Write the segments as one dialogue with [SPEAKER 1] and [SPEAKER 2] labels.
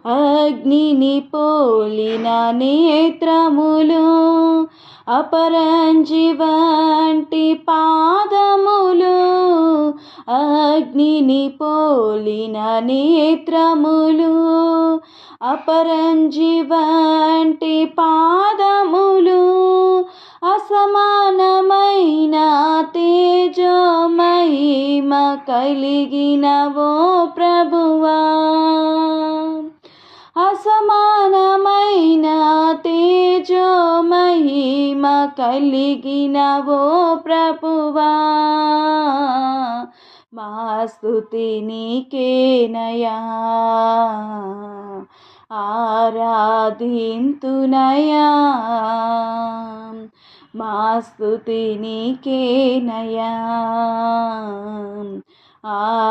[SPEAKER 1] అగ్నిని పోలిన నేత్రములు, అపరంజి వంటి పాదములు, అగ్నిని పోలిన నేత్రములు, అపరంజి వంటి పాదములు, అసమానమైన తేజో మహిమ కలిగినవో ప్రభువా, అసమానమైన తేజో మహిమ కలిగినవో ప్రభువా. మా స్తుతి నీకేనయా, ఆరాధింతునయా, మా స్తుతి నీకేనయా, ఆరాధింతునయా.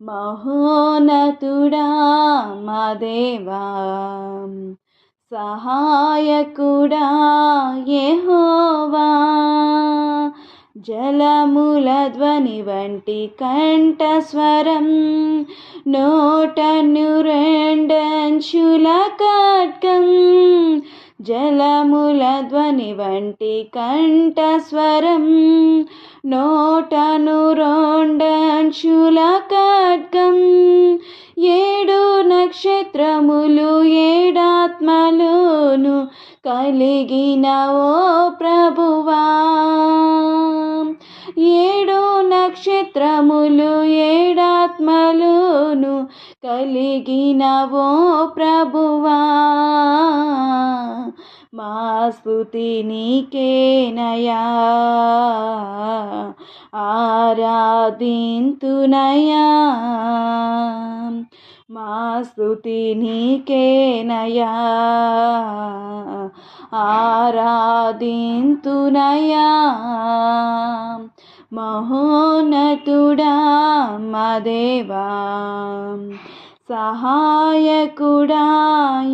[SPEAKER 1] మహోన్నతుడా మా దేవా, సహాయకుడా యెహోవా, జలముల ధ్వని వంటి కంఠస్వరం, నోటను రెండంచుల ఖడ్గం, జలముల ధ్వని వంటి కంఠస్వరం, నోటను రెండంచుల ఖడ్గం, 7 నక్షత్రములు 7 ఆత్మలును కలిగిన ఓ ప్రభువా, 7 నక్షత్రములు 7 ఆత్మలును కలిగిన ఓ ప్రభువా. మా స్తుతి నీకేనయా, ఆరాధింతునయా, మా స్తుతి నీకేనయా, ఆరాధింతునయా. మహోన్నతుడా మా దేవా, సహాయకుడా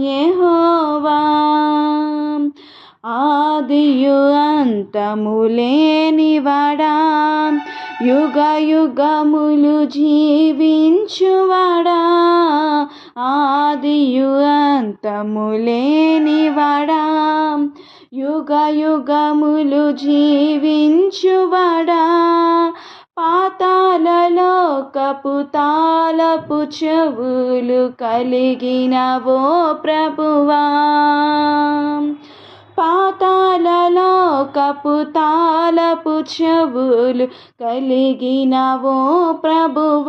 [SPEAKER 1] యెహోవా, ఆదియు అంతము లేనివాడా, యుగ యుగములు జీవించువాడా, ఆదియు అంతము లేనివాడా, యుగ యుగములు జీవించువాడా, పాతాళలోకపు తాళపు చెవులు కలిగిన ఓ ప్రభువా, పాతాళలోకపు తాళపు చెవులు కలిగిన ఓ ప్రభువా.